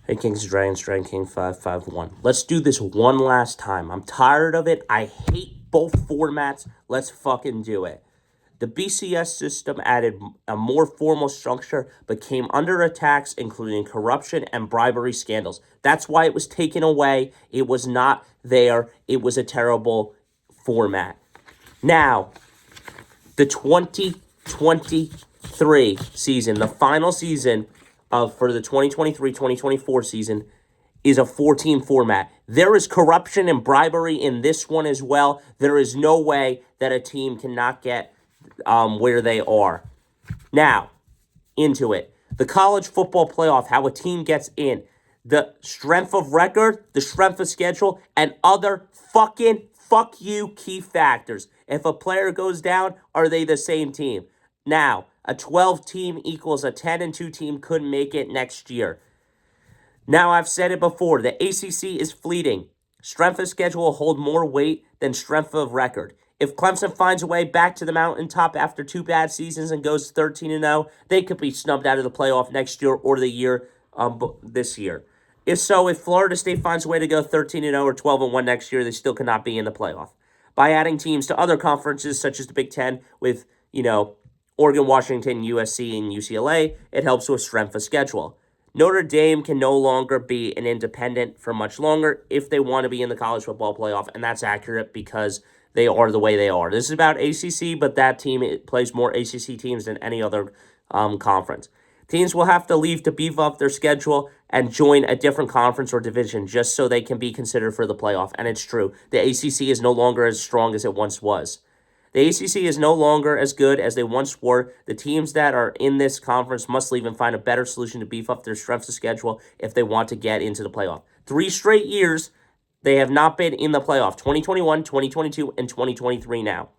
Hey, Kings Dragons, Dragon King 551. Let's do this one last time. I'm tired of it. I hate both formats. Let's fucking do it. The BCS system added a more formal structure but came under attacks, including corruption and bribery scandals. That's why it was taken away. It was not there. It was a terrible format. Now, the 2023 season, the final season for the 2023-2024 season, is a 14 format. There is corruption and bribery in this one as well. There is no way that a team cannot get where they are. Now, into it. The college football playoff, how a team gets in. The strength of record, the strength of schedule, and other fucking fuck you key factors. If a player goes down, are they the same team? Now, a 12 team equals a 10-2 team couldn't make it next year. Now, I've said it before, the ACC is fleeting. Strength of schedule will hold more weight than strength of record. If Clemson finds a way back to the mountaintop after 2 bad seasons and goes 13-0, they could be snubbed out of the playoff next year or the year this year. If so, if Florida State finds a way to go 13-0 or 12-1 next year, they still cannot be in the playoff. By adding teams to other conferences such as the Big Ten with, Oregon, Washington, USC, and UCLA, it helps with strength of schedule. Notre Dame can no longer be an independent for much longer if they want to be in the college football playoff, and that's accurate because they are the way they are. This is about ACC, but that team plays more ACC teams than any other conference. Teams will have to leave to beef up their schedule and join a different conference or division just so they can be considered for the playoff, and it's true. The ACC is no longer as strong as it once was. The ACC is no longer as good as they once were. The teams that are in this conference must leave and find a better solution to beef up their strengths of schedule if they want to get into the playoff. 3 straight years, they have not been in the playoff. 2021, 2022, and 2023 now.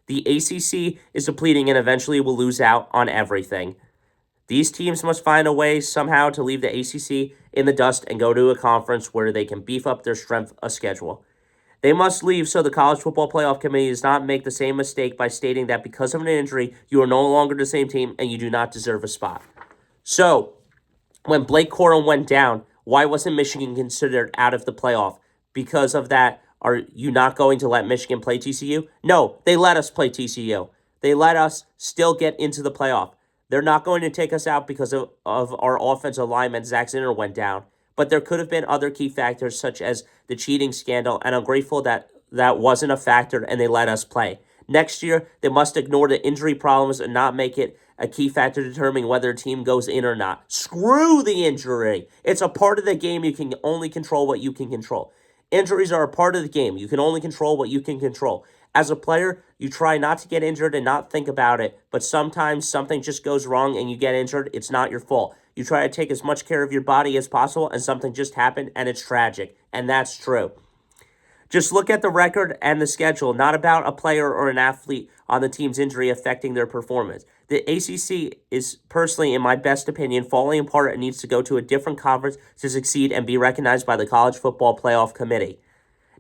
The ACC is depleting and eventually will lose out on everything. These teams must find a way somehow to leave the ACC in the dust and go to a conference where they can beef up their strength of schedule. They must leave so the College Football Playoff Committee does not make the same mistake by stating that because of an injury, you are no longer the same team and you do not deserve a spot. So, when Blake Corum went down, why wasn't Michigan considered out of the playoff? Because of that, are you not going to let Michigan play TCU? No, they let us play TCU. They let us still get into the playoff. They're not going to take us out because of our offensive lineman, Zach Zinner, went down. But there could have been other key factors such as the cheating scandal, and I'm grateful that that wasn't a factor and they let us play. Next year, they must ignore the injury problems and not make it a key factor determining whether a team goes in or not. Screw the injury. It's a part of the game. You can only control what you can control. Injuries are a part of the game. You can only control what you can control. As a player, you try not to get injured and not think about it, but sometimes something just goes wrong and you get injured. It's not your fault. You try to take as much care of your body as possible, and something just happened, and it's tragic. And that's true. Just look at the record and the schedule, not about a player or an athlete on the team's injury affecting their performance. The ACC is, personally, in my best opinion, falling apart and needs to go to a different conference to succeed and be recognized by the College Football Playoff Committee.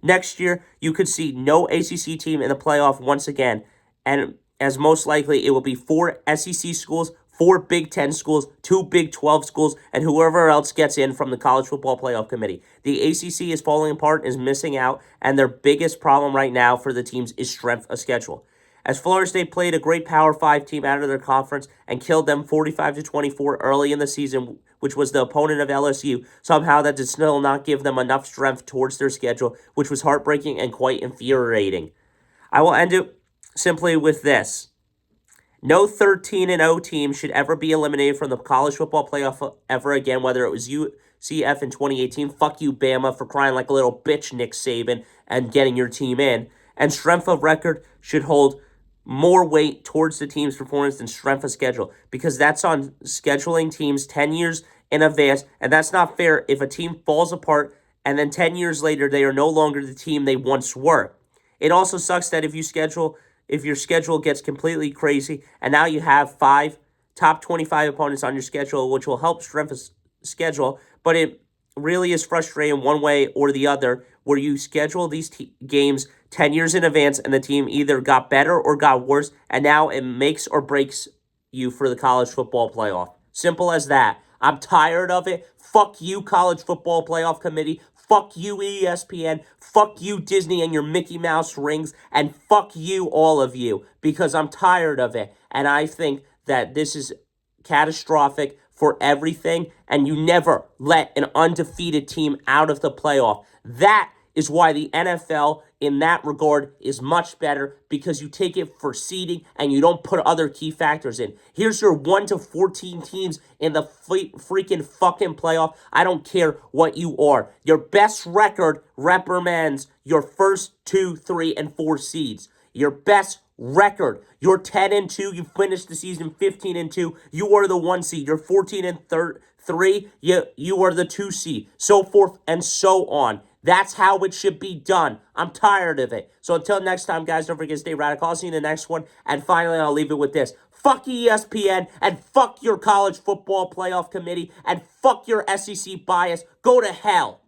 Next year, you could see no ACC team in the playoff once again, and as most likely, it will be 4 SEC schools, 4 Big Ten schools, 2 Big 12 schools, and whoever else gets in from the College Football Playoff Committee. The ACC is falling apart, is missing out, and their biggest problem right now for the teams is strength of schedule. As Florida State played a great Power 5 team out of their conference and killed them 45-24 early in the season, which was the opponent of LSU, somehow that did still not give them enough strength towards their schedule, which was heartbreaking and quite infuriating. I will end it simply with this. No 13-0 team should ever be eliminated from the college football playoff ever again, whether it was UCF in 2018. Fuck you, Bama, for crying like a little bitch, Nick Saban, and getting your team in. And strength of record should hold more weight towards the team's performance than strength of schedule, because that's on scheduling teams 10 years in advance, and that's not fair if a team falls apart and then 10 years later they are no longer the team they once were. It also sucks that if your schedule gets completely crazy and now you have 5 top 25 opponents on your schedule, which will help strength schedule, but it really is frustrating one way or the other, where you schedule these games 10 years in advance and the team either got better or got worse, and now it makes or breaks you for the college football playoff. Simple as that. I'm tired of it. Fuck you, College Football Playoff Committee. Fuck you, ESPN. Fuck you, Disney and your Mickey Mouse rings. And fuck you, all of you, because I'm tired of it. And I think that this is catastrophic for everything, and you never let an undefeated team out of the playoff. That is why the NFL, in that regard, is much better, because you take it for seeding and you don't put other key factors in. Here's your 1 to 14 teams in the freaking fucking playoff. I don't care what you are. Your best record reprimands your first 2, 3, and 4 seeds. Your best record. You're 10-2. You finished the season 15-2. You are the 1 seed. You're 14-3. You are the 2 seed. So forth and so on. That's how it should be done. I'm tired of it. So until next time, guys, don't forget to stay radical. I'll see you in the next one. And finally, I'll leave it with this. Fuck ESPN and fuck your College Football Playoff Committee and fuck your SEC bias. Go to hell.